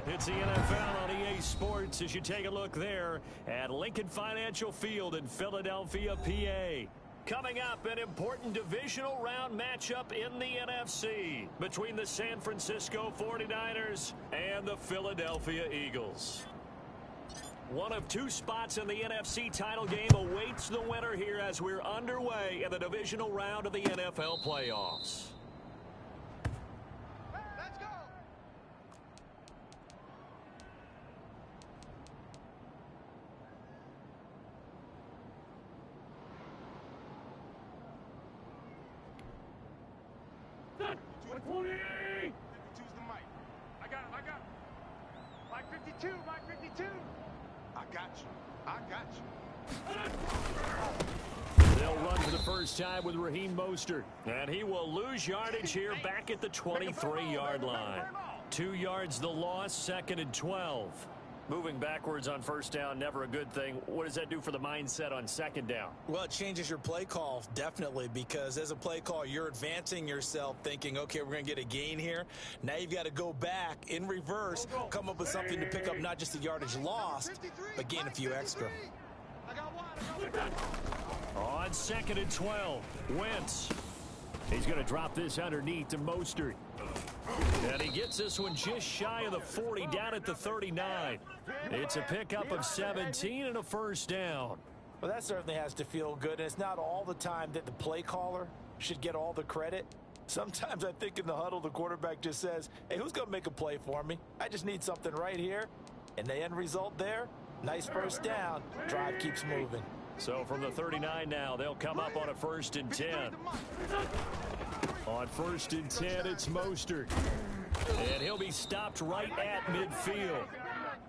It's the NFL on EA Sports as you take a look there at Lincoln Financial Field in Philadelphia, PA. Coming up, an important divisional round matchup in the NFC between the San Francisco 49ers and the Philadelphia Eagles. One of two spots in the NFC title game awaits the winner here as we're underway in the divisional round of the NFL playoffs. Let's go! the mic. I got him. Mike 52, Mike 52. I got you. They'll run for the first time with Raheem Mostert, and he will lose yardage here back at the 23-yard line. 2 yards the loss, 2nd and 12. Moving backwards on first down, never a good thing. What does that do for the mindset on 2nd down? Well, it changes your play call, definitely, because as a play call, you're advancing yourself thinking, okay, we're going to get a gain here. Now you've got to go back in reverse, come up with something to pick up not just the yardage lost, but gain a few extra. On 2nd and 12, Wentz. He's going to drop this underneath to Mostert. And he gets this one just shy of the 40, down at the 39. It's a pickup of 17 and a first down. Well, that certainly has to feel good, and it's not all the time that the play caller should get all the credit. Sometimes I think in the huddle, the quarterback just says, hey, who's going to make a play for me? I just need something right here. And the end result there, nice first down. Drive keeps moving. So from the 39 now, they'll come up on a 1st and 10. On 1st and 10, it's Mostert. And he'll be stopped right at midfield.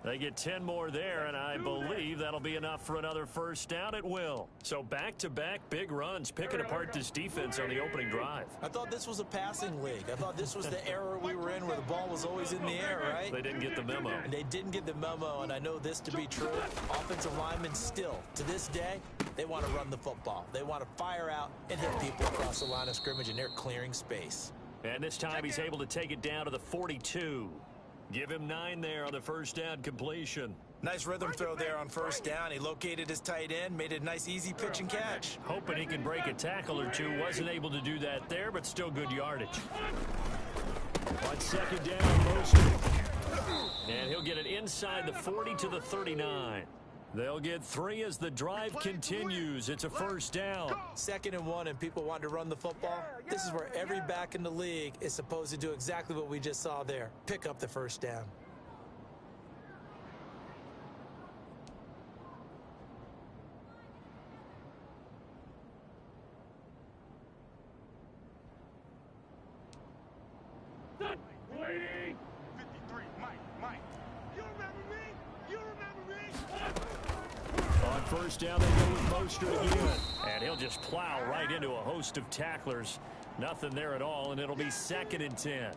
They get 10 more there, and I believe that'll be enough for another first down at will. So back-to-back big runs, picking apart this defense on the opening drive. I thought this was a passing league. I thought this was the era we were in where the ball was always in the air, right? They didn't get the memo. And they didn't get the memo, and I know this to be true. Offensive linemen still, to this day, they want to run the football. They want to fire out and hit people across the line of scrimmage, and they're clearing space. And this time he's able to take it down to the 42. Give him 9 there on the first down completion. Nice rhythm throw there on first down. He located his tight end, made it a nice easy pitch and catch. Hoping he can break a tackle or two. Wasn't able to do that there, but still good yardage. On 2nd down, Mostert. And he'll get it inside the 40 to the 39. They'll get 3 as the drive continues. It's a first down. 2nd and 1, and people want to run the football. This is where every back in the league is supposed to do exactly what we just saw there. Pick up the first down. First down, they go with Mostert again. And he'll just plow right into a host of tacklers. Nothing there at all, and it'll be 2nd and 10.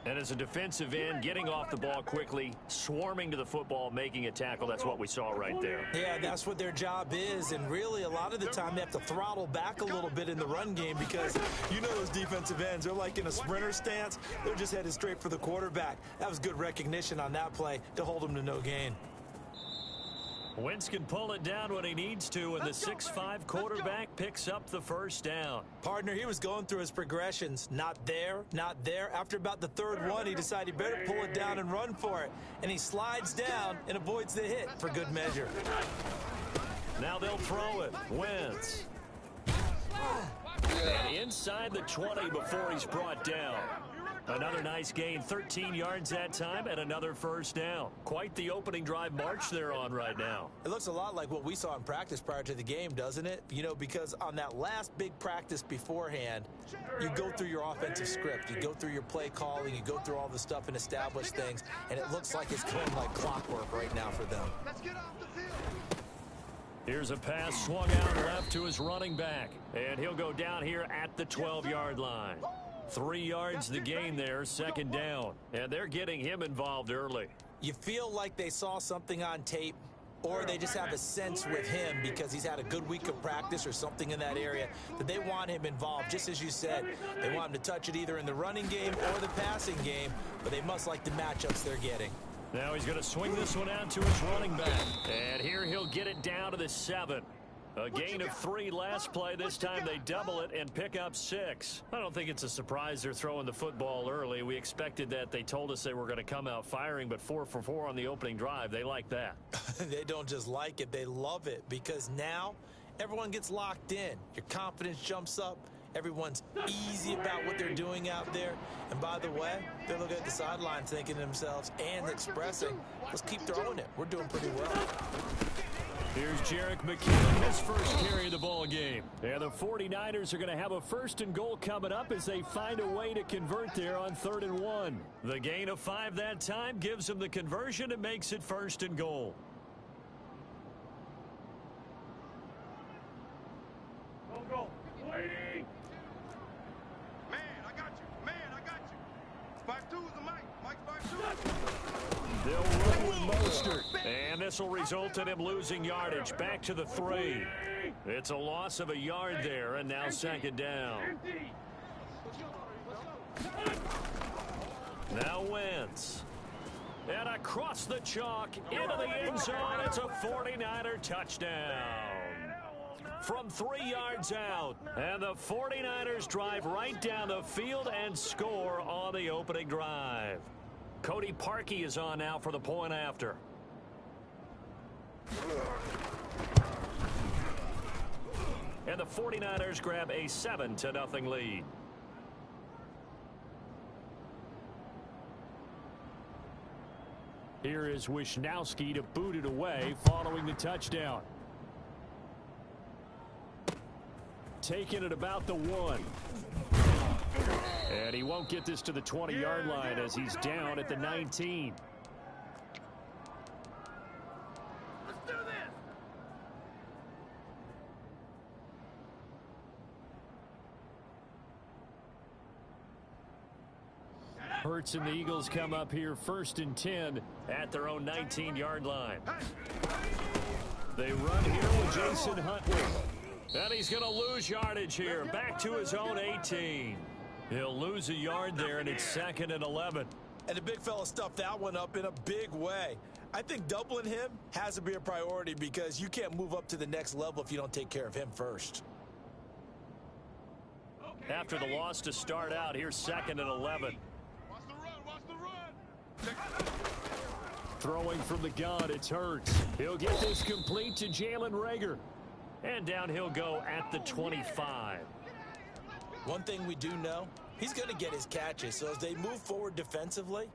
And as a defensive end, getting off the ball quickly, swarming to the football, making a tackle, that's what we saw right there. Yeah, that's what their job is, and really a lot of the time they have to throttle back a little bit in the run game because you know those defensive ends, they're like in a sprinter stance. They're just headed straight for the quarterback. That was good recognition on that play to hold him to no gain. Wentz can pull it down when he needs to, and the 6'5" quarterback picks up the first down. Partner, he was going through his progressions. Not there, not there. After about the 3rd one, he decided he better pull it down and run for it. And he slides down and avoids the hit for good measure. Now they'll throw it. Wentz. And inside the 20 before he's brought down. Another nice gain, 13 yards that time, and another first down. Quite the opening drive march they're on right now. It looks a lot like what we saw in practice prior to the game, doesn't it? You know, because on that last big practice beforehand, you go through your offensive script. You go through your play calling. You go through all the stuff and establish things, and it looks like it's going like clockwork right now for them. Let's get off the field. Here's a pass swung out left to his running back, and he'll go down here at the 12-yard line. 3 yards the gain there, 2nd down. And they're getting him involved early. You feel like they saw something on tape or they just have a sense with him because he's had a good week of practice or something in that area that they want him involved. Just as you said, they want him to touch it either in the running game or the passing game, but they must like the matchups they're getting. Now he's going to swing this one out to his running back. And here he'll get it down to the 7. A gain of 3 last play. This time they double it and pick up 6. I don't think it's a surprise they're throwing the football early. We expected that. They told us they were going to come out firing, but 4 for 4 on the opening drive. They like that. They don't just like it. They love it because now everyone gets locked in. Your confidence jumps up. Everyone's easy about what they're doing out there. And by the way, they're looking at the sideline thinking to themselves and expressing, let's keep throwing it. We're doing pretty well. Here's Jerick McKinnon, his first carry of the ball game. And the 49ers are going to have a 1st and goal coming up as they find a way to convert there on 3rd and 1. The gain of 5 that time gives them the conversion and makes it 1st and goal. Go. Waiting. Man, I got you. 5-2 is the mic. Mike's 5-2. They'll run with Mostert. And this will result in him losing yardage. Back to the 3. It's a loss of a yard there, and now 2nd down. Now Wentz. And across the chalk into the end zone. It's a 49er touchdown. From 3 yards out. And the 49ers drive right down the field and score on the opening drive. Cody Parkey is on now for the point after. And the 49ers grab a 7-0 lead. Here is Wishnowski to boot it away following the touchdown. Taking it about the 1. And he won't get this to the 20-yard line as he's down at the 19. Let's do this. Hurts and the Eagles come up here 1st and 10 at their own 19-yard line. They run here with Jason Huntley. And he's going to lose yardage here. Back to his own 18. He'll lose a yard there, and it's 2nd and 11. And the big fella stuffed that one up in a big way. I think doubling him has to be a priority because you can't move up to the next level if you don't take care of him first. After the loss to start out, here's 2nd and 11. Watch the run. Throwing from the gun, it's Hurts. He'll get this complete to Jalen Reagor. And down he'll go at the 25. One thing we do know, he's going to get his catches. So as they move forward defensively,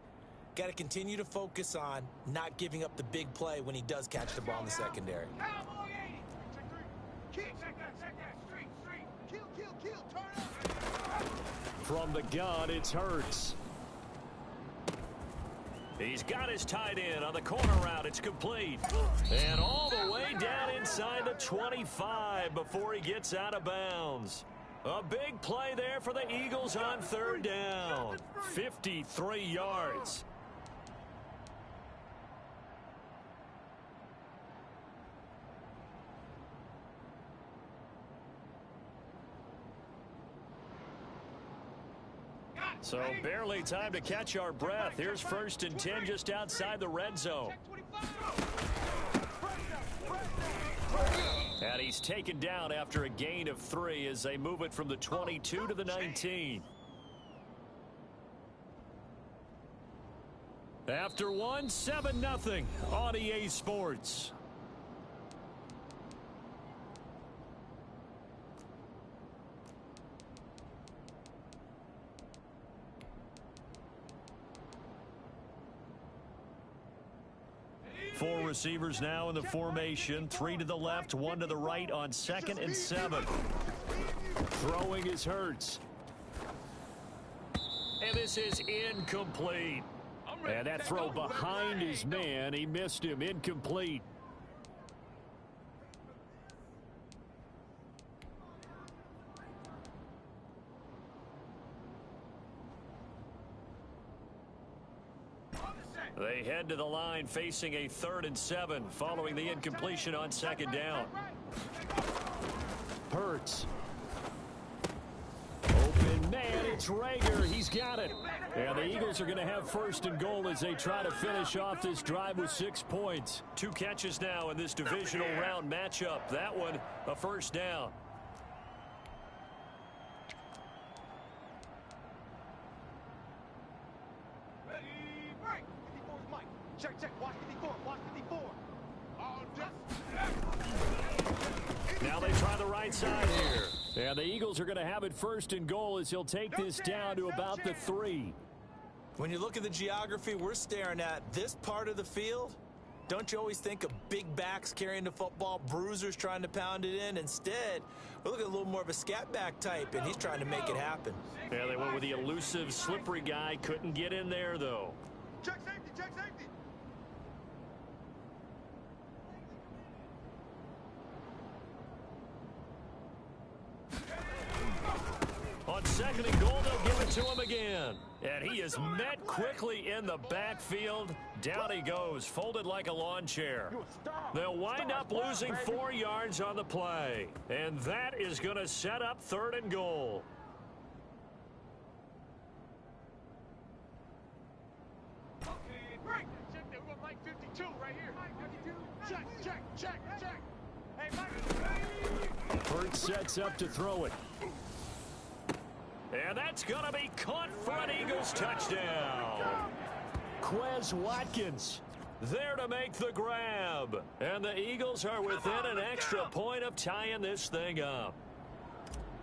got to continue to focus on not giving up the big play when he does catch the ball in the secondary. From the gun, it's Hurts. He's got his tight end on the corner route. It's complete. And all the way down inside the 25 before he gets out of bounds. A big play there for the Eagles on 3rd down. 53 yards. So barely time to catch our breath. Here's 1st and 10 just outside the red zone. And he's taken down after a gain of 3 as they move it from the 22 to the 19. After 1, 7-0 on EA Sports. Four receivers now in the formation. 3 to the left, 1 to the right on 2nd and 7. Throwing is Hurts. And this is incomplete. And that throw behind his man. He missed him. Incomplete. They head to the line facing a 3rd and 7 following the incompletion on 2nd down. Hurts. Open man, it's Rager. He's got it. And the Eagles are going to have 1st and goal as they try to finish off this drive with 6 points. 2 catches now in this divisional round matchup. That one, a 1st down. Check, check, watch 54, watch 54. Now they try the right side here. And the Eagles are going to have it 1st and goal as he'll take this down to about the 3. When you look at the geography we're staring at, this part of the field, don't you always think of big backs carrying the football, bruisers trying to pound it in? Instead, we're looking at a little more of a scat back type, and he's trying to make it happen. Yeah, they went with the elusive, slippery guy. Couldn't get in there, though. Check safety, check safety. On 2nd and goal, they'll give it to him again. And he is met quickly in the backfield. Down he goes, folded like a lawn chair. They'll wind up losing 4 yards on the play. And that is going to set up 3rd and goal. Break. Check that. We're on Mike 52 right here. Mike 52. Check, check, check, check. Hey, Mike. Hurts sets up to throw it. And that's going to be caught for an Eagles touchdown. Quez Watkins there to make the grab. And the Eagles are within an extra point of tying this thing up.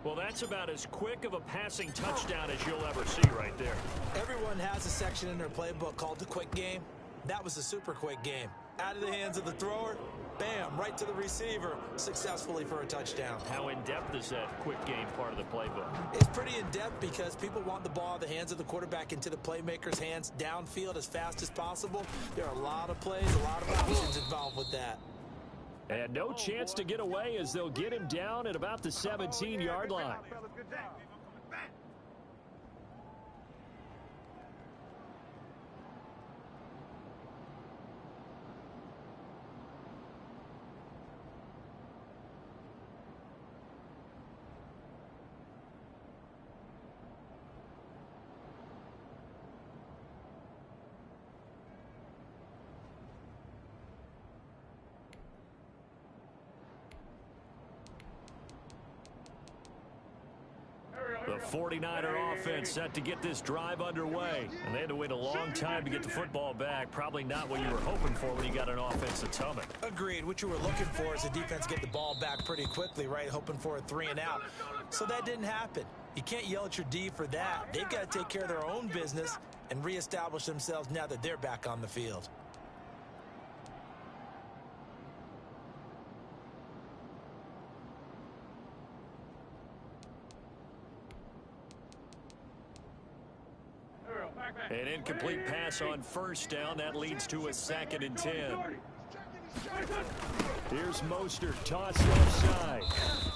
Well, that's about as quick of a passing touchdown as you'll ever see right there. Everyone has a section in their playbook called the quick game. That was a super quick game. Out of the hands of the thrower, bam, right to the receiver, successfully for a touchdown. How in-depth is that quick game part of the playbook? It's pretty in-depth because people want the ball out of the hands of the quarterback into the playmaker's hands downfield as fast as possible. There are a lot of plays, a lot of options involved with that. And no chance to get away as they'll get him down at about the 17-yard line. Good job. The 49er offense set to get this drive underway. And they had to wait a long time to get the football back. Probably not what you were hoping for when you got an offense that's humming. Agreed. What you were looking for is the defense get the ball back pretty quickly, right? Hoping for a 3 and out. So that didn't happen. You can't yell at your D for that. They've got to take care of their own business and reestablish themselves now that they're back on the field. An incomplete pass on 1st down. That leads to a 2nd and 10. Here's Mostert, tossed offside.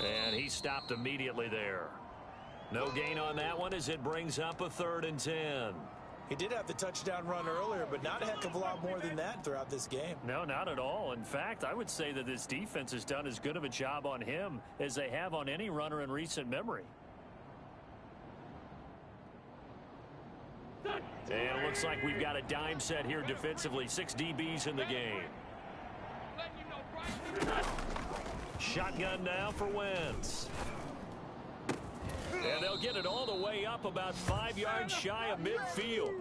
And he stopped immediately there. No gain on that one as it brings up a 3rd and 10. He did have the touchdown run earlier, but not a heck of a lot more than that throughout this game. No, not at all. In fact, I would say that this defense has done as good of a job on him as they have on any runner in recent memory. And it looks like we've got a dime set here defensively. 6 DBs in the game. Shotgun now for Wentz. And they'll get it all the way up about 5 yards shy of midfield.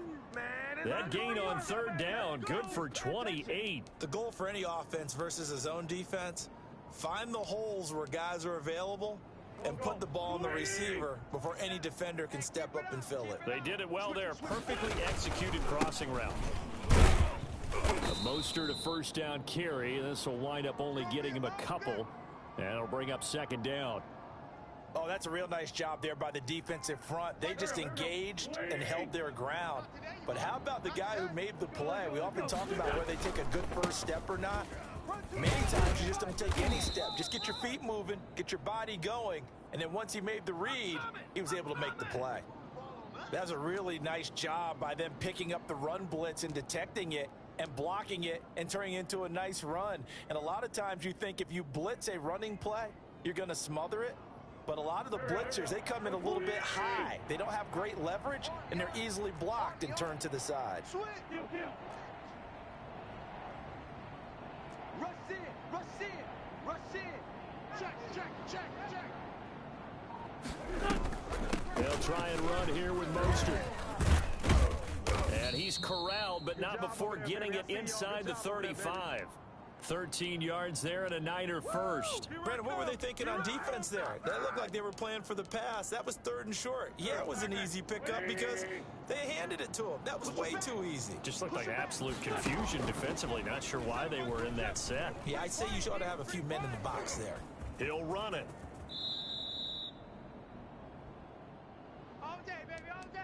That gain on 3rd down, good for 28. The goal for any offense versus a zone defense, find the holes where guys are available and put the ball on the receiver before any defender can step up and fill it. They did it well there. Perfectly executed crossing route. A Mostert a 1st down carry. This will wind up only getting him a couple. And it'll bring up 2nd down. Oh, that's a real nice job there by the defensive front. They just engaged and held their ground. But how about the guy who made the play? We often talk about whether they take a good first step or not. Many times you just don't take any step. Just get your feet moving, get your body going, and then once he made the read, he was able to make the play. That's a really nice job by them picking up the run blitz and detecting it and blocking it and turning it into a nice run. And a lot of times you think if you blitz a running play, you're going to smother it. But a lot of the blitzers, they come in a little bit high. They don't have great leverage, and they're easily blocked and turned to the side. Rush in, rush in, rush in. Check, check, check, check. They'll try and run here with Mostert. And he's corralled, but not before getting it inside the 35. 13 yards there and a Niner first. Brandon, what were they thinking on defense there? That looked like they were playing for the pass. That was 3rd and short. Yeah, it was an easy pickup because they handed it to him. That was way too easy. Just looked like absolute confusion defensively. Not sure why they were in that set. Yeah, I'd say you ought to have a few men in the box there. He'll run it. All day, baby, all day.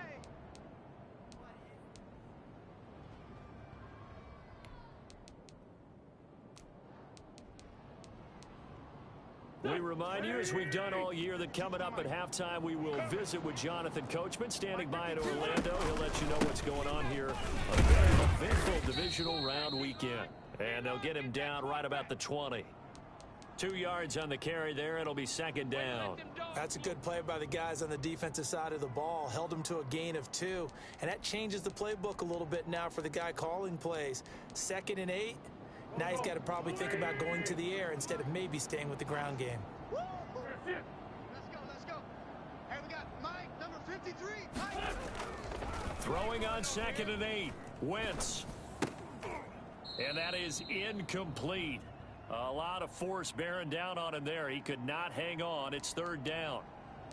We remind you, as we've done all year, that coming up at halftime, we will visit with Jonathan Coachman, standing by in Orlando. He'll let you know what's going on here. A very eventful divisional round weekend. And they'll get him down right about the 20. 2 yards on the carry there. It'll be 2nd down. That's a good play by the guys on the defensive side of the ball. Held him to a gain of 2. And that changes the playbook a little bit now for the guy calling plays. 2nd and 8. Now he's got to probably think about going to the air instead of maybe staying with the ground game. Let's go, let's go. Hey, we got Mike, number 53. Mike. Throwing on 2nd and 8. Wentz. And that is incomplete. A lot of force bearing down on him there. He could not hang on. It's 3rd down.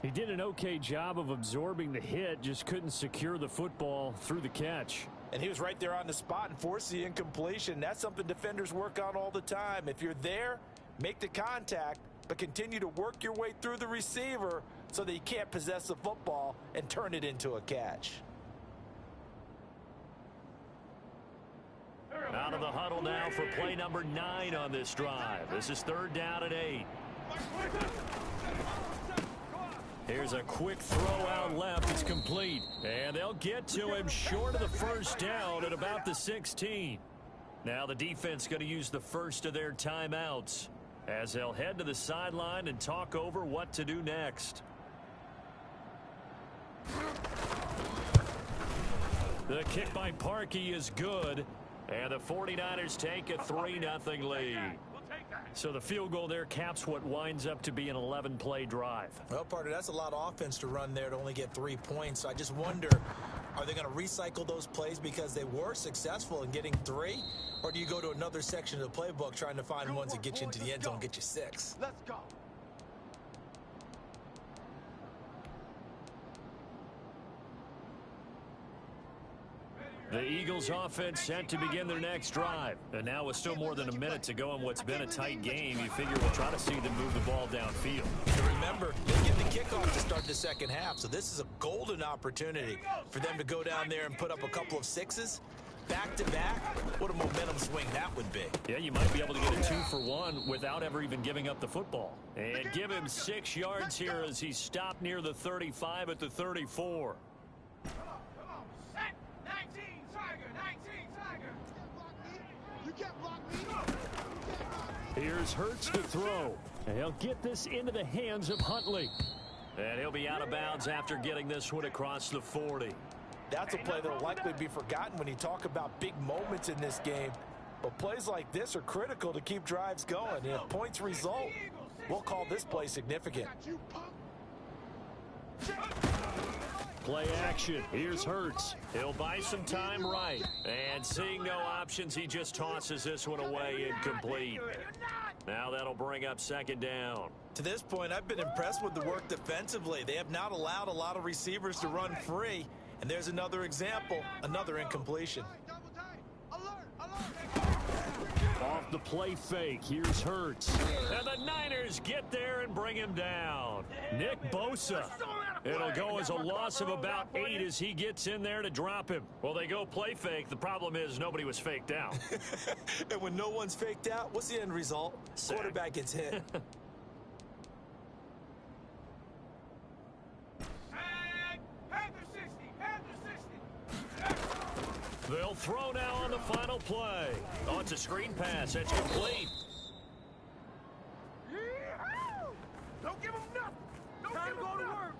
He did an okay job of absorbing the hit, just couldn't secure the football through the catch. And he was right there on the spot and forced the incompletion. That's something defenders work on all the time. If you're there, make the contact, but continue to work your way through the receiver so that you can't possess the football and turn it into a catch. Out of the huddle now for play number 9 on this drive. This is 3rd down and 8. Here's a quick throw out left. It's complete. And they'll get to him short of the 1st down at about the 16. Now the defense going to use the first of their timeouts as they'll head to the sideline and talk over what to do next. The kick by Parkey is good. And the 49ers take a 3-0 lead. So the field goal there caps what winds up to be an 11-play drive. Well, partner, that's a lot of offense to run there to only get 3 points. So I just wonder, are they going to recycle those plays because they were successful in getting 3? Or do you go to another section of the playbook trying to find ones that get you into the end zone and get you 6? Let's go. The Eagles offense set to begin their next drive. And now with still more than a minute to go in what's been a tight game, you figure we'll try to see them move the ball downfield. And remember, they get the kickoff to start the second half, so this is a golden opportunity for them to go down there and put up a couple of 6s. Back-to-back, what a momentum swing that would be. Yeah, you might be able to get a 2-for-1 without ever even giving up the football. And give him 6 yards here as he stopped near the 35 at the 34. Here's Hurts to throw. And he'll get this into the hands of Huntley. And he'll be out of bounds after getting this one across the 40. That's a play that will likely be forgotten when you talk about big moments in this game. But plays like this are critical to keep drives going. And if points result, we'll call this play significant. Play action. Here's Hurts. He'll buy some time right. And seeing no options, he just tosses this one away incomplete. Now that'll bring up 2nd down. To this point, I've been impressed with the work defensively. They have not allowed a lot of receivers to run free. And there's another example, another incompletion. Off the play fake, here's Hurts. And the Niners get there and bring him down. Nick Bosa. It'll go as a loss of about 8 as he gets in there to drop him. Well, they go play fake. The problem is nobody was faked out. And when no one's faked out, what's the end result? Sack. Quarterback gets hit. Panther 60, Panther They'll throw now on the final play. Oh, it's a screen pass. It's complete. Don't give him nothing. Don't give him go to work.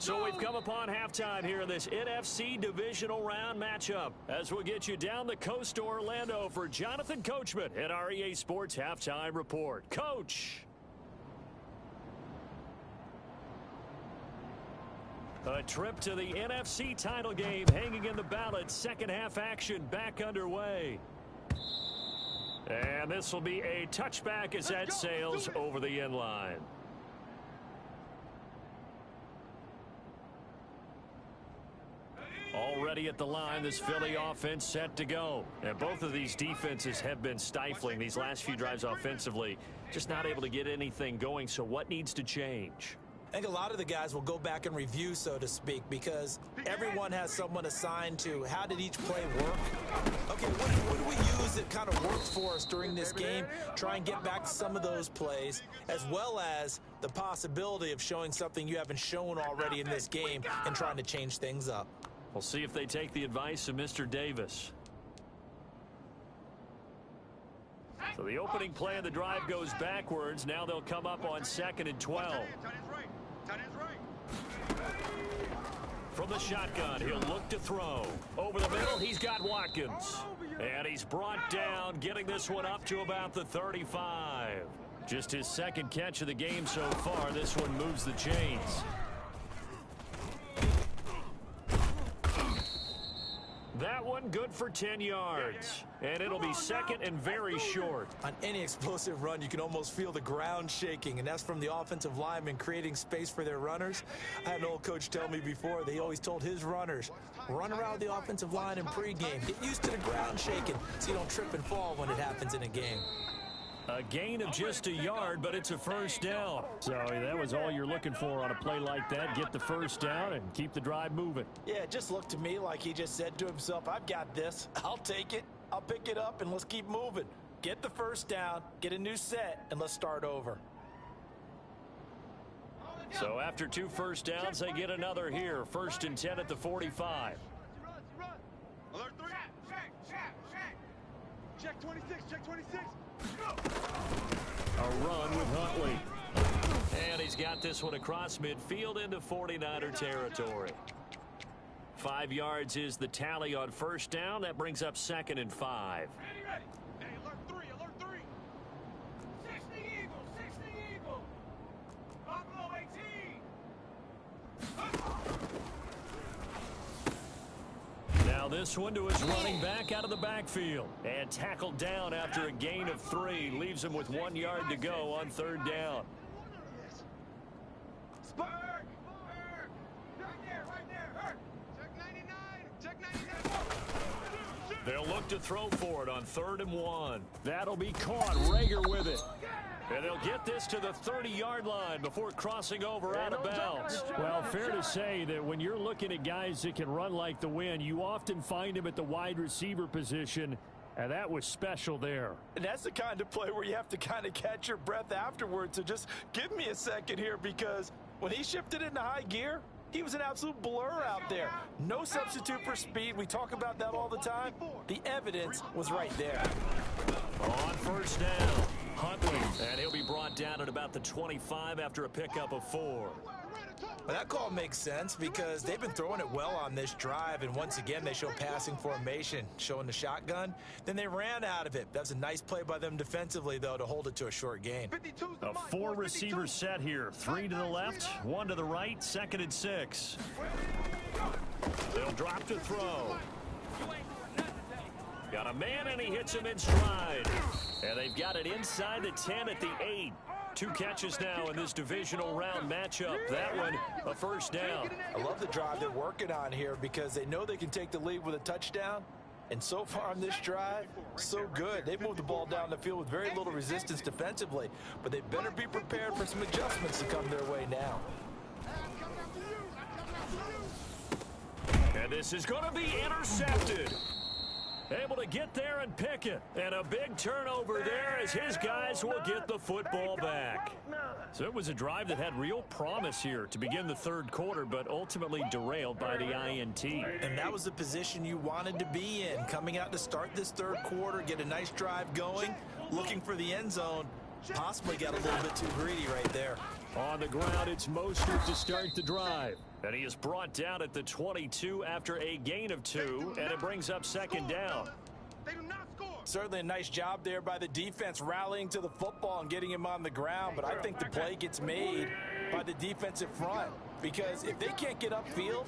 So we've come upon halftime here in this NFC divisional round matchup. As we'll get you down the coast to Orlando for Jonathan Coachman at our EA Sports Halftime Report. Coach. A trip to the NFC title game hanging in the balance. Second half action back underway. And this will be a touchback as that sails over the end line. Already at the line, this Philly offense set to go. And both of these defenses have been stifling these last few drives offensively. Just not able to get anything going. So what needs to change? I think a lot of the guys will go back and review, so to speak, because everyone has someone assigned to how did each play work. Okay, what do we use that kind of worked for us during this game? Try and get back to some of those plays, as well as the possibility of showing something you haven't shown already in this game and trying to change things up. We'll see if they take the advice of Mr. Davis. So the opening play of the drive goes backwards. Now they'll come up on 2nd and 12. From the shotgun, he'll look to throw. Over the middle, he's got Watkins. And he's brought down, getting this one up to about the 35. Just his second catch of the game so far. This one moves the chains. That one good for 10 yards. And it'll be second and very short. On any explosive run, you can almost feel the ground shaking, and that's from the offensive linemen creating space for their runners. I had an old coach tell me before, they always told his runners, run around the offensive line in pregame. Get used to the ground shaking so you don't trip and fall when it happens in a game. A gain of just a yard, but it's a first down. So that was all you're looking for on a play like that. Get the first down and keep the drive moving. Yeah, it just looked to me like he just said to himself, I've got this. I'll take it. I'll pick it up, and let's keep moving. Get the first down, get a new set, and let's start over. So after 2 first downs, they get another here. 1st and 10 at the 45. Alert 3. Check 26, check 26. A run with Huntley. And he's got this one across midfield into 49er territory. 5 yards is the tally on first down. That brings up 2nd and 5. Ready. Hey, alert 3, alert 3. 60 Eagles, 60 Eagles. Buffalo 18. Now this one to his running back out of the backfield. And tackled down after a gain of 3. Leaves him with 1 yard to go on 3rd down. Spurg. Right there. Check 99. They'll look to throw for it on 3rd and 1. That'll be caught. Rager with it. And they'll get this to the 30-yard line before crossing over out of bounds. Well, fair to say that when you're looking at guys that can run like the wind, you often find them at the wide receiver position, and that was special there. And that's the kind of play where you have to kind of catch your breath afterwards. So just give me a second here, because when he shifted into high gear, he was an absolute blur out there. No substitute for speed. We talk about that all the time. The evidence was right there. On first down, Huntley, and he'll be brought down at about the 25 after a pickup of 4. Well, that call makes sense because they've been throwing it well on this drive, and once again they show passing formation, showing the shotgun. Then they ran out of it. That was a nice play by them defensively, though, to hold it to a short gain. A 4-receiver set here. 3 to the left, 1 to the right, 2nd and 6. They'll drop to throw. Got a man, and he hits him in stride. And they've got it inside the 10 at the 8. 2 catches now in this divisional round matchup. That one, a first down. I love the drive they're working on here because they know they can take the lead with a touchdown. And so far on this drive, so good. They've moved the ball down the field with very little resistance defensively. But they better be prepared for some adjustments to come their way now. And this is going to be intercepted. Able to get there and pick it. And a big turnover there as his guys will get the football back. So it was a drive that had real promise here to begin the third quarter, but ultimately derailed by the INT. And that was the position you wanted to be in. Coming out to start this third quarter, get a nice drive going, looking for the end zone. Possibly got a little bit too greedy right there. On the ground, it's Mostert to start the drive. And he is brought down at the 22 after a gain of 2, and it brings up second down. They do not score. Certainly a nice job there by the defense rallying to the football and getting him on the ground, but I think the play gets made by the defensive front because if they can't get upfield,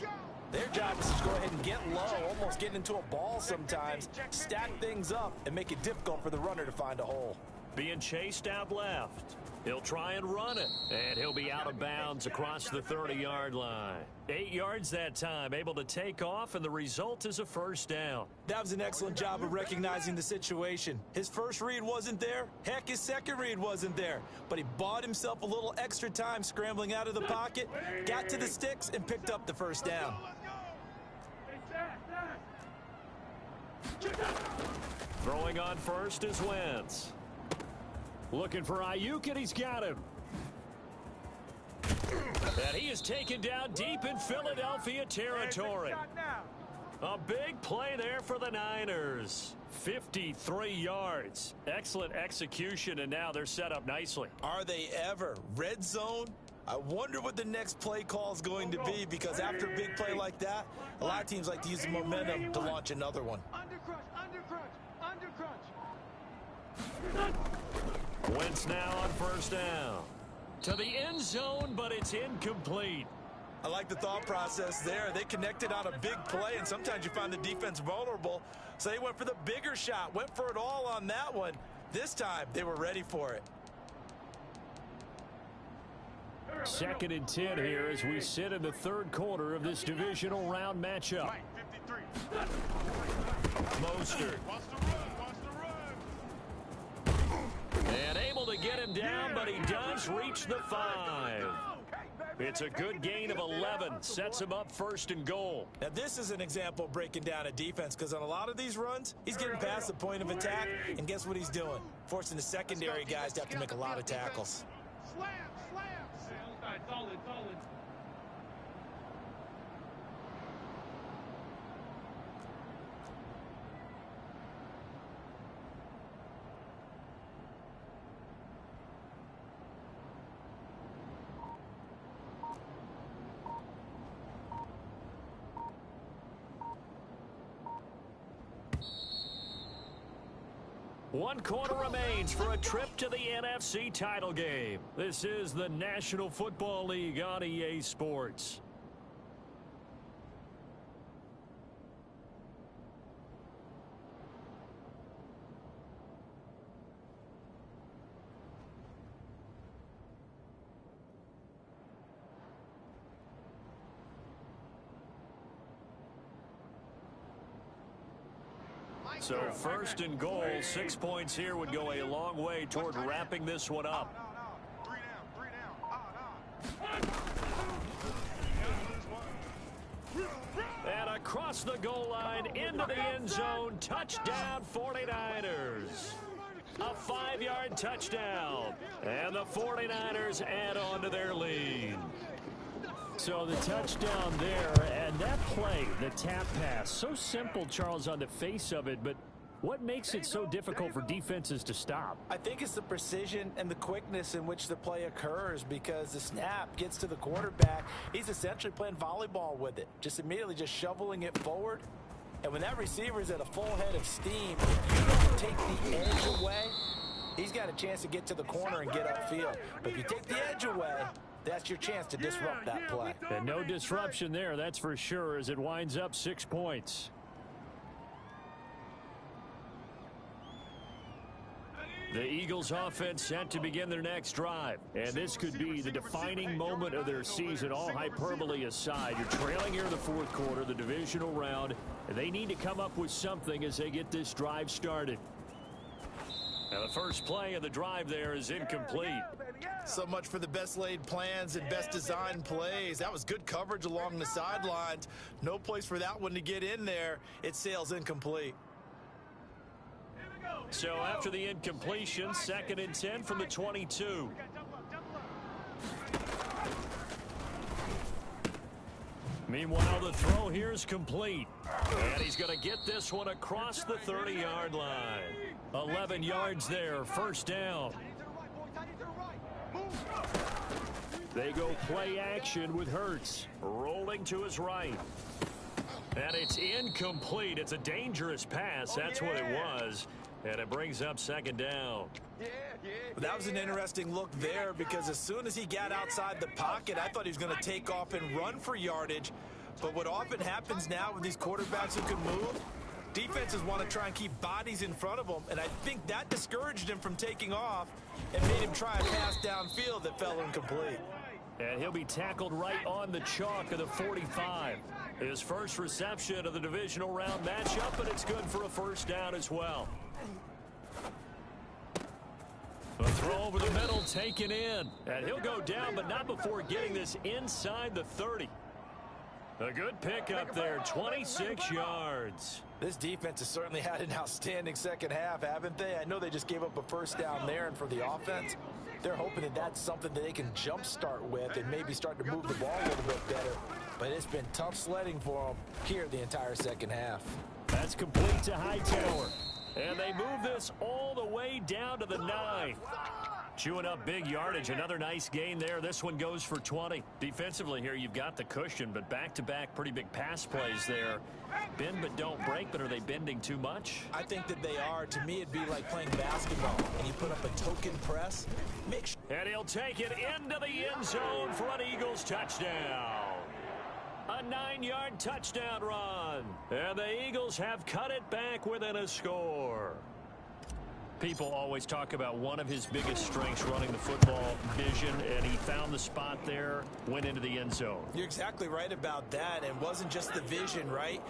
their job is to go ahead and get low, almost get into a ball sometimes, stack things up, and make it difficult for the runner to find a hole. Being chased out left. He'll try and run it, and he'll be out of bounds across the 30-yard line. 8 yards that time, able to take off, and the result is a first down. That was an excellent job of recognizing the situation. His first read wasn't there. Heck, his second read wasn't there. But he bought himself a little extra time scrambling out of the pocket, got to the sticks, and picked up the first down. Throwing on first is Wentz. Looking for Ayuk, and he's got him. And he is taken down deep in Philadelphia territory. A big play there for the Niners. 53 yards. Excellent execution, and now they're set up nicely. Are they ever? Red zone? I wonder what the next play call is going to be because after a big play like that, a lot of teams like to use the momentum to launch another one. Wentz now on first down. To the end zone, but it's incomplete. I like the thought process there. They connected on a big play, and sometimes you find the defense vulnerable. So they went for the bigger shot, went for it all on that one. This time, they were ready for it. 2nd and 10 here as we sit in the third quarter of this divisional round matchup. Mostert. And able to get him down, but he does reach the 5. It's a good gain of 11. Sets him up 1st and goal. Now, this is an example of breaking down a defense because on a lot of these runs, he's getting past the point of attack, and guess what he's doing? Forcing the secondary guys to have to make a lot of tackles. Slam. Solid. One quarter remains for a trip to the NFC title game. This is the National Football League on EA Sports. So 1st and goal, 6 points here would go a long way toward wrapping this one up. And across the goal line, into the end zone, touchdown 49ers. A 5-yard touchdown. And the 49ers add on to their lead. So the touchdown there, and that play, the tap pass, so simple, Charles, on the face of it, but what makes it so difficult for defenses to stop? I think it's the precision and the quickness in which the play occurs because the snap gets to the quarterback. He's essentially playing volleyball with it, just immediately just shoveling it forward. And when that receiver's at a full head of steam, if you don't take the edge away, he's got a chance to get to the corner and get upfield. But if you take the edge away, that's your chance to disrupt that play. And no disruption there, that's for sure, as it winds up 6 points. The Eagles offense set to begin their next drive. And this could be the defining moment of their season, all hyperbole aside. You're trailing here in the fourth quarter, the divisional round. And they need to come up with something as they get this drive started. And the first play of the drive there is incomplete. So much for the best laid plans and best designed plays. That was good coverage along the sidelines. No place for that one to get in there. It sails incomplete. So after the incompletion, 2nd and 10 from the 22. Meanwhile, the throw here is complete. And he's going to get this one across the 30-yard line. 11 yards there, first down. They go play action with Hurts, rolling to his right. And it's incomplete. It's a dangerous pass. That's what it was. And it brings up 2nd down. That was an interesting look there because as soon as he got outside the pocket, I thought he was going to take off and run for yardage. But what often happens now with these quarterbacks who can move, defenses want to try and keep bodies in front of them. And I think that discouraged him from taking off and made him try a pass downfield that fell incomplete. And he'll be tackled right on the chalk of the 45. His first reception of the divisional round matchup, and it's good for a first down as well. A throw over the middle taken in. And he'll go down, but not before getting this inside the 30. A good pickup there, 26 yards. This defense has certainly had an outstanding second half, haven't they? I know they just gave up a first down there, and for the offense, they're hoping that that's something that they can jumpstart with and maybe start to move the ball a little bit better. But it's been tough sledding for them here the entire second half. That's complete to Hightower. And they move this all the way down to the 9. Chewing up big yardage. Another nice gain there. This one goes for 20. Defensively here, you've got the cushion, but back-to-back pretty big pass plays there. Bend but don't break, but are they bending too much? I think that they are. To me, it'd be like playing basketball, and you put up a token press. And he'll take it into the end zone for an Eagles touchdown. A 9-yard touchdown run. And the Eagles have cut it back within a score. People always talk about one of his biggest strengths running the football, vision, and he found the spot there, went into the end zone. You're exactly right about that, and it wasn't just the vision, right?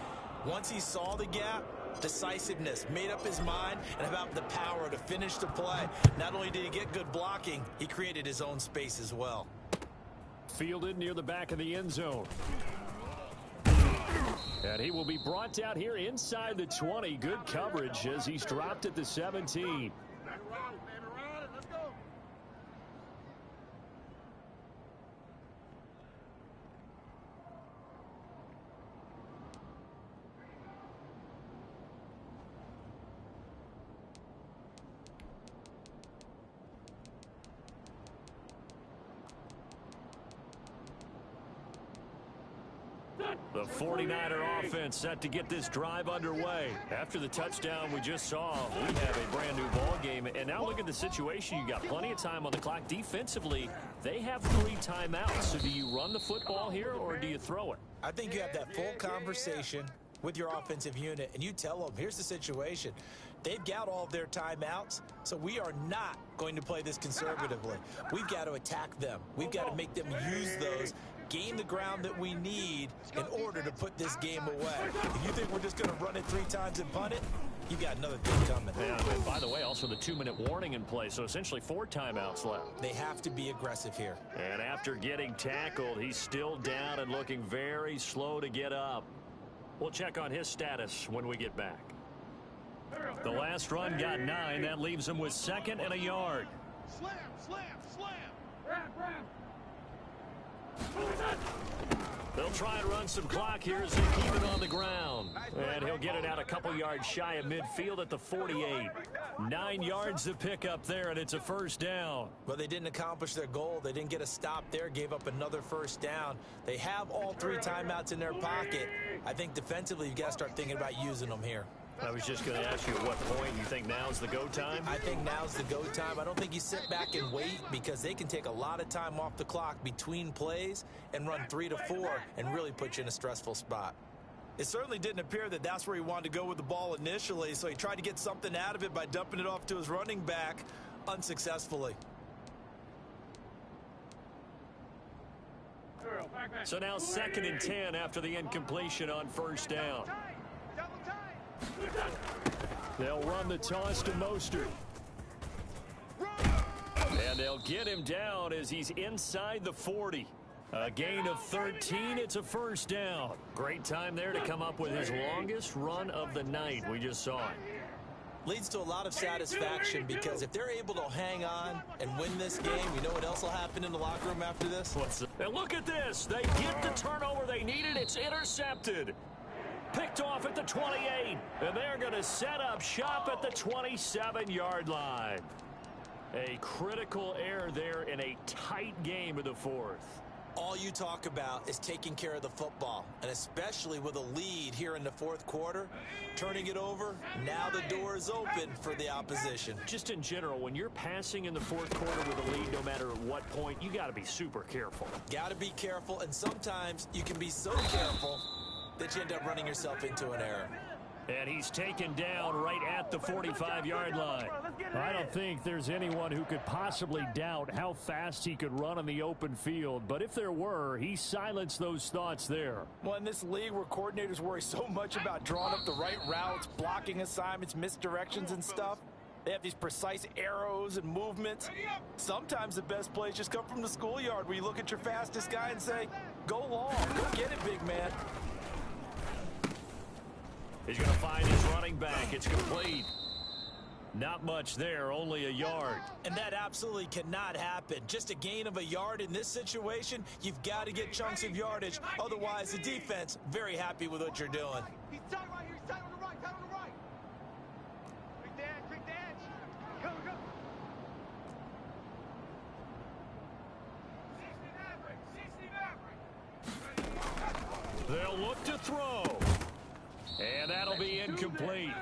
Once he saw the gap, decisiveness, made up his mind, and about the power to finish the play. Not only did he get good blocking, he created his own space as well. Fielded near the back of the end zone. And he will be brought down here inside the 20. Good coverage as he's dropped at the 17. The 49er offense set to get this drive underway. After the touchdown we just saw, we have a brand new ball game. And now look at the situation. You got plenty of time on the clock. Defensively, they have 3 timeouts. So do you run the football here or do you throw it? I think you have that full conversation with your offensive unit, and you tell them, here's the situation. They've got all of their timeouts, so we are not going to play this conservatively. We've got to attack them. We've got to make them use those, gain the ground that we need in order to put this game away. If you think we're just going to run it 3 times and punt it, you got another thing coming. Yeah, and by the way, also the 2-minute warning in place, so essentially 4 timeouts left. They have to be aggressive here. And after getting tackled, he's still down and looking very slow to get up. We'll check on his status when we get back. The last run got 9. That leaves him with 2nd and a yard. Slam, slam, slam. They'll try and run some clock here as they keep it on the ground. And he'll get it out a couple yards shy of midfield at the 48. 9 yards to pick up there, and it's a first down. Well, they didn't accomplish their goal. They didn't get a stop there, gave up another first down. They have all 3 timeouts in their pocket. I think defensively, you've got to start thinking about using them here. I was just going to ask you at what point you think now's the go time? I think now's the go time. I don't think you sit back and wait because they can take a lot of time off the clock between plays and run 3 to 4 and really put you in a stressful spot. It certainly didn't appear that that's where he wanted to go with the ball initially, so he tried to get something out of it by dumping it off to his running back unsuccessfully. So now 2nd and 10 after the incompletion on first down. They'll run the toss to Mostert. And they'll get him down as he's inside the 40. A gain of 13. It's a first down. Great time there to come up with his longest run of the night. We just saw it. Leads to a lot of satisfaction because if they're able to hang on and win this game, you know what else will happen in the locker room after this? And look at this. They get the turnover they needed. It's intercepted. Picked off at the 28. And they're going to set up shop at the 27-yard line. A critical error there in a tight game of the fourth. All you talk about is taking care of the football, and especially with a lead here in the fourth quarter, turning it over, now the door is open for the opposition. Just in general, when you're passing in the fourth quarter with a lead, no matter at what point, you got to be super careful. Got to be careful, and sometimes you can be so careful that you end up running yourself into an error. And he's taken down right at the 45-yard line. I don't think there's anyone who could possibly doubt how fast he could run on the open field. But if there were, he silenced those thoughts there. Well, in this league where coordinators worry so much about drawing up the right routes, blocking assignments, misdirections and stuff, they have these precise arrows and movements. Sometimes the best plays just come from the schoolyard where you look at your fastest guy and say, go long, go get it, big man. He's going to find his running back. It's complete. Not much there, only a yard. And that absolutely cannot happen. Just a gain of a yard in this situation, you've got to get chunks of yardage. Otherwise, the defense, very happy with what you're doing. He's tight right here. He's tight on the right. Tight on the right. Quick dash. Go, go. 60 They'll look to throw. And that'll be incomplete.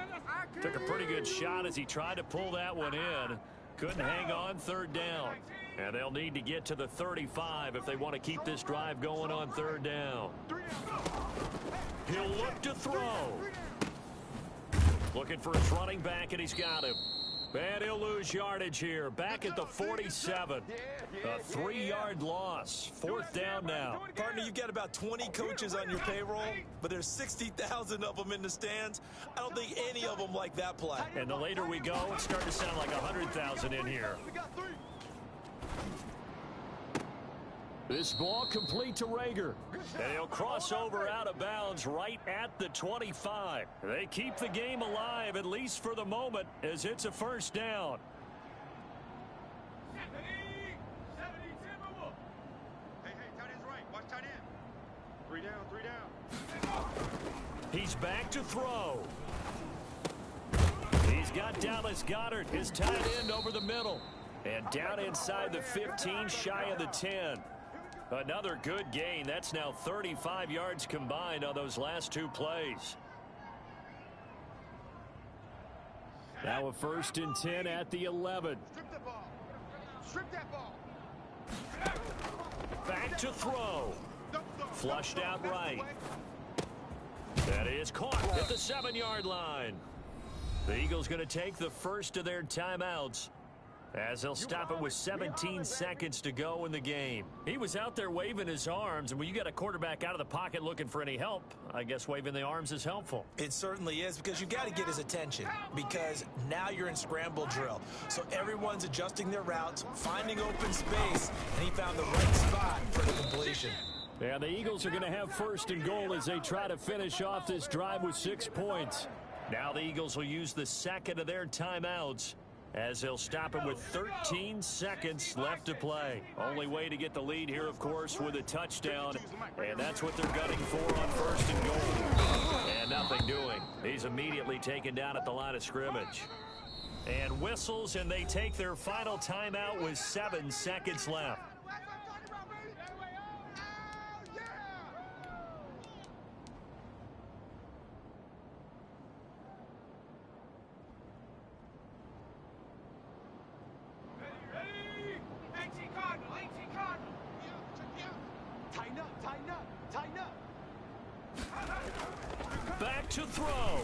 Took a pretty good shot as he tried to pull that one in. Couldn't hang on third down. And they'll need to get to the 35 if they want to keep this drive going on third down. He'll look to throw. Looking for his running back, and he's got him. And he'll lose yardage here. Back at the 47. A 3-yard loss. Fourth down now. Partner, you've got about 20 coaches on your payroll, but there's 60,000 of them in the stands. I don't think any of them like that play. And the later we go, it's starting to sound like 100,000 in here. This ball complete to Rager. And he'll cross over out of bounds right at the 25. They keep the game alive, at least for the moment, as it's a first down. 70, hey, tight end's right. Watch tight end. 3 down. He's back to throw. He's got Dallas Goedert, his tight end, over the middle. And down inside the 15, shy of the 10. Another good gain. That's now 35 yards combined on those last two plays. Now a 1st and 10 at the 11. Strip the ball. Strip that ball. Back to throw. Flushed out right. That is caught at the 7-yard line. The Eagles going to take the first of their timeouts, as they'll stop it with 17 seconds to go in the game. He was out there waving his arms, and when you got a quarterback out of the pocket looking for any help, I guess waving the arms is helpful. It certainly is, because you got to get his attention, because now you're in scramble drill. So everyone's adjusting their routes, finding open space, and he found the right spot for the completion. And the Eagles are going to have 1st and goal as they try to finish off this drive with 6 points. Now the Eagles will use the second of their timeouts, as they'll stop it with 13 seconds left to play. Only way to get the lead here, of course, with a touchdown. And that's what they're gunning for on 1st and goal. And nothing doing. He's immediately taken down at the line of scrimmage. And whistles, and they take their final timeout with 7 seconds left. Back to throw.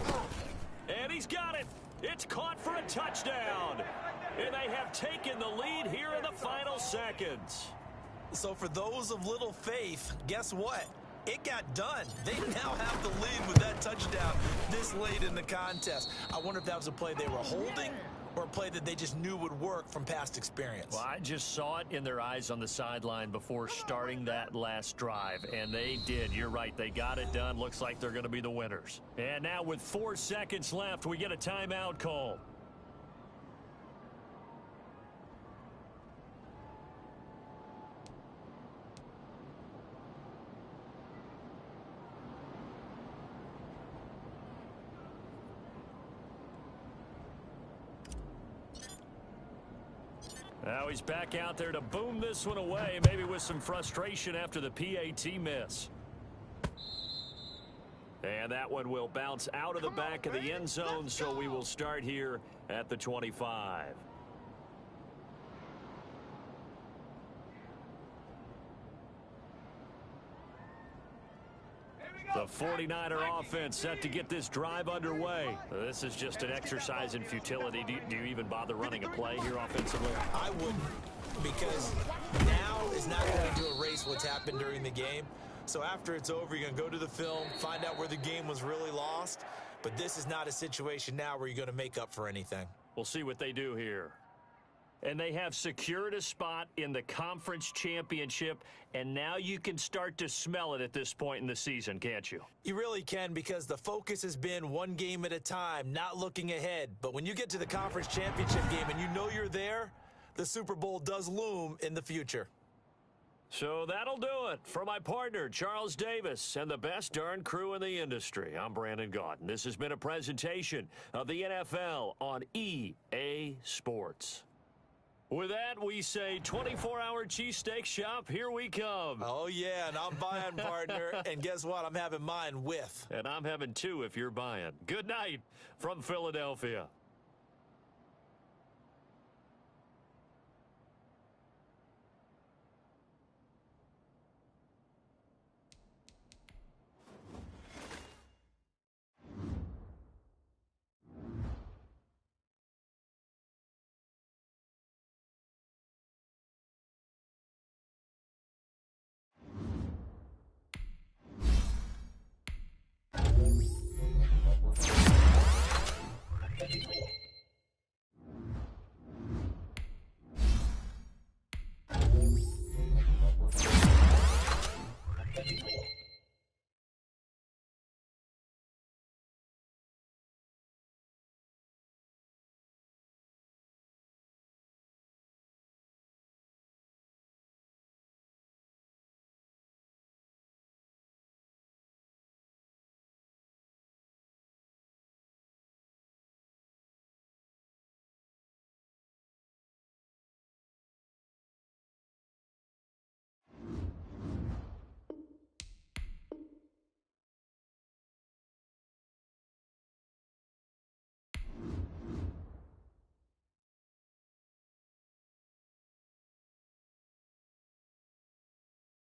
And he's got it. It's caught for a touchdown. And they have taken the lead here in the final seconds. So for those of little faith, guess what? It got done. They now have the lead with that touchdown this late in the contest. I wonder if that was a play they were holding or a play that they just knew would work from past experience? Well, I just saw it in their eyes on the sideline before starting that last drive, and they did. You're right. They got it done. Looks like they're going to be the winners. And now with 4 seconds left, we get a timeout call. Now he's back out there to boom this one away, maybe with some frustration after the PAT miss. And that one will bounce out of the back of the end zone, so we will start here at the 25. The 49er offense set to get this drive underway. This is just an exercise in futility. Do you even bother running a play here offensively? I wouldn't, because now is not going to erase what's happened during the game. So after it's over, you're going to go to the film, find out where the game was really lost. But this is not a situation now where you're going to make up for anything. We'll see what they do here. And they have secured a spot in the conference championship, and now you can start to smell it at this point in the season, can't you? You really can, because the focus has been one game at a time, not looking ahead. But when you get to the conference championship game and you know you're there, the Super Bowl does loom in the future. So that'll do it. For my partner, Charles Davis, and the best darn crew in the industry, I'm Brandon Gaudin. This has been a presentation of the NFL on EA Sports. With that, we say 24-hour cheesesteak shop, here we come. Oh, yeah, and I'm buying, partner. And guess what? I'm having mine with. And I'm having two if you're buying. Good night from Philadelphia.